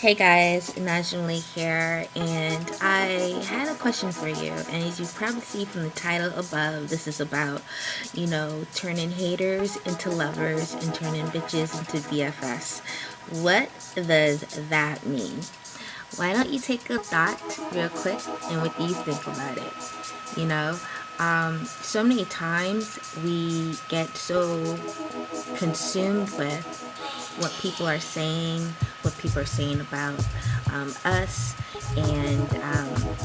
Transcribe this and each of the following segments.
Hey guys, Najimly here, and I had a question for you. And as you probably see from the title above, this is about, turning haters into lovers and turning bitches into BFFs. What does that mean? Why don't you take a thought real quick and what do you think about it? You know, so many times we get so consumed with what people are saying, what people are saying about us, and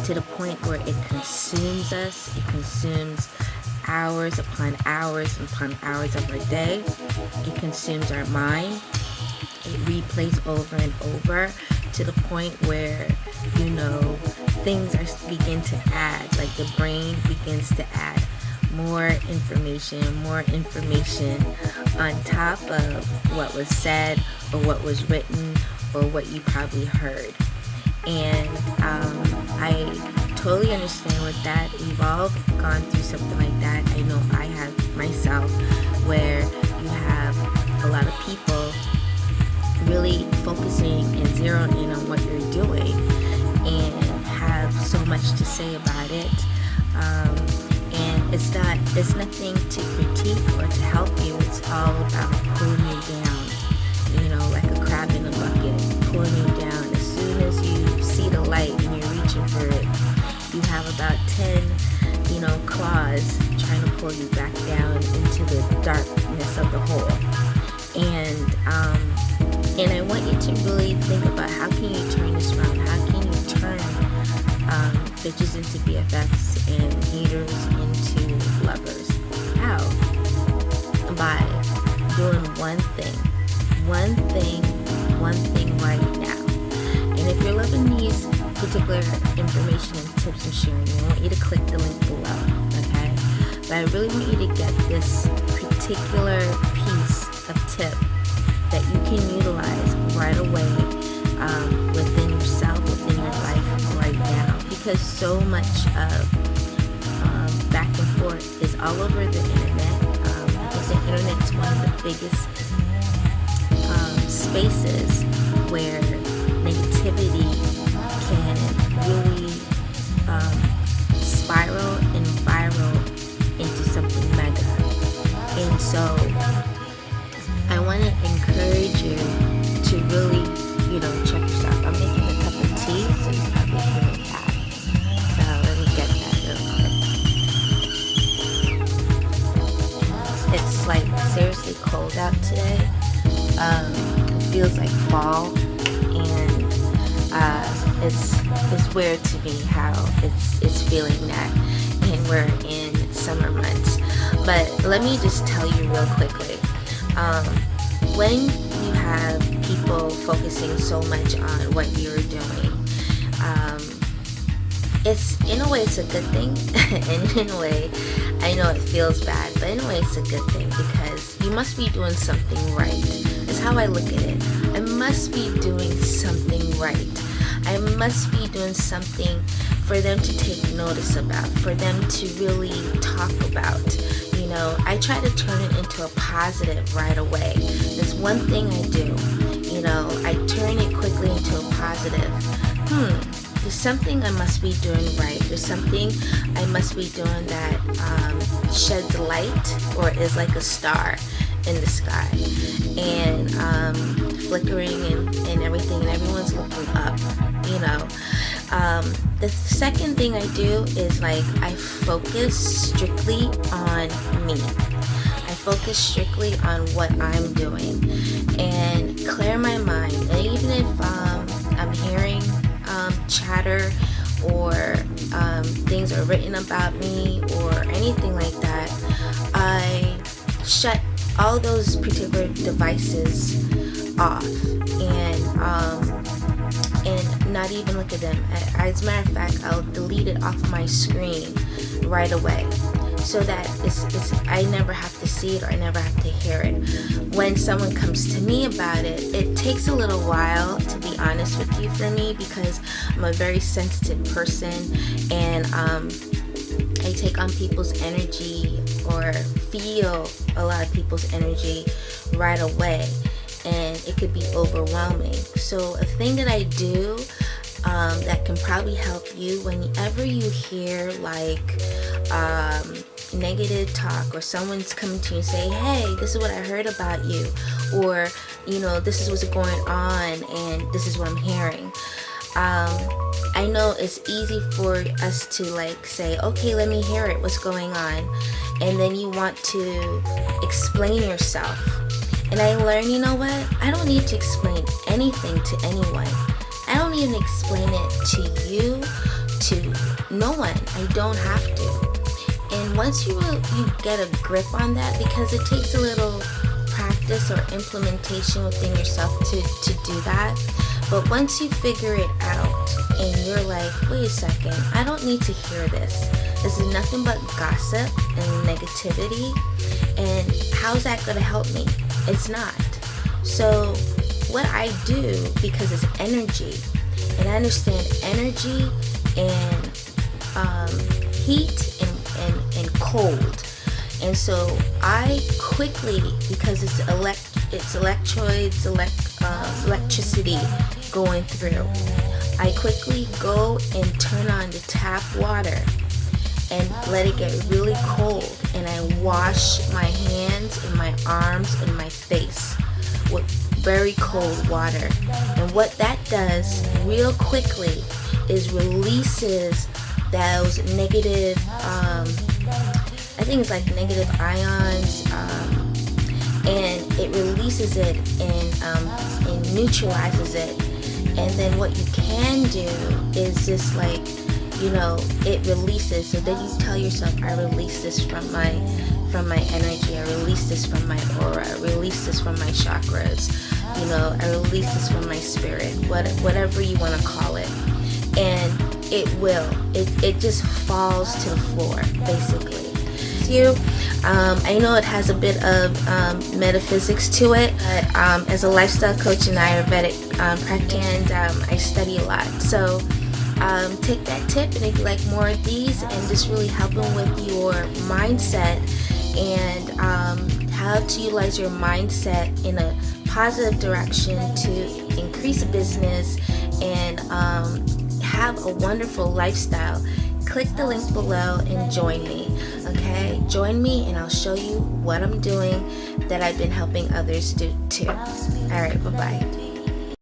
to the point where it consumes us. It consumes hours upon hours upon hours of our day. It consumes our mind. It replays over and over to the point where things are begin to add, like the brain begins to add more information on top of what was said or what was written or what you probably heard. And I totally understand with that. We've all gone through something like that. I know I have myself, where you have a lot of people really focusing and zeroing in on what you're doing and have so much to say about it. And it's nothing to critique or to help you. It's all about pulling you down, like a crab in a bucket, pulling you down. As soon as you see the light and you're reaching for it, you have about 10, claws trying to pull you back down into the darkness of the hole. And I want you to really think about, how can you turn this around? How can you turn bitches into BFFs and haters into lovers? How? By doing one thing right now. And if you're loving these particular information and tips I'm sharing, I want you to click the link below, okay? But I really want you to get this particular piece of tip that you can utilize right away within yourself, within your life right now, because so much of back and forth is all over the internet. Because the internet is one of the biggest spaces where negativity can really spiral and viral into something mega. And so I want to encourage you to really, check yourself. I'm making a cup of tea, so you're probably hearing that. So let me get that real quick. It's like seriously cold out today. It feels like fall, and it's weird to me how it's feeling that, and we're in summer months. But let me just tell you real quickly. When you have people focusing so much on what you're doing, it's in a way it's a good thing, and in a way I know it feels bad, but in a way it's a good thing, because you must be doing something right. That's how I look at it. I must be doing something right. I must be doing something for them to take notice about, for them to really talk about. I try to turn it into a positive right away. There's one thing I do, I turn it quickly into a positive. There's something I must be doing right. There's something I must be doing that sheds light or is like a star in the sky, and flickering and everything, and everyone's looking up. The second thing I do is I focus strictly on me. I focus strictly on what I'm doing and clear my mind. And even if I'm hearing chatter or things are written about me or anything like that, I shut all those particular devices off and not even look at them. As a matter of fact, I'll delete it off my screen right away, so that I never have to see it or I never have to hear it. When someone comes to me about it, it takes a little while, to be honest with you, for me, because I'm a very sensitive person, and I take on people's energy or feel a lot of people's energy right away. and it could be overwhelming. So a thing that I do that can probably help you whenever you hear like negative talk, or someone's coming to you and say, hey, this is what I heard about you, or this is what's going on and this is what I'm hearing. I know it's easy for us to like say, okay, let me hear it, what's going on, and then you want to explain yourself. And I learned, you know what, I don't need to explain anything to anyone. I don't even explain it to you, to no one. I don't have to. And once you get a grip on that, because it takes a little practice or implementation within yourself to do that. But once you figure it out and you're like, wait a second, I don't need to hear this. This is nothing but gossip and negativity. And how's that going to help me? It's not. So what I do, because it's energy, and I understand energy and heat and cold. And so I quickly, because it's electrodes, electricity going through, I quickly go and turn on the tap water and let it get really cold, and I wash my hands and my arms and my face with very cold water. And what that does real quickly is releases those negative I think it's like negative ions, and it releases it and neutralizes it. And then what you can do is just like, it releases. So then you tell yourself, I release this from my energy, I release this from my aura, I release this from my chakras, I release this from my spirit, whatever you want to call it. And it just falls to the floor, basically. I know it has a bit of metaphysics to it, but as a lifestyle coach and Ayurvedic practitioner, I study a lot. So take that tip, and if you like more of these, and just really helping with your mindset and how to utilize your mindset in a positive direction to increase business and have a wonderful lifestyle, click the link below and join me. Okay, join me and I'll show you what I'm doing that I've been helping others do too. All right, bye-bye.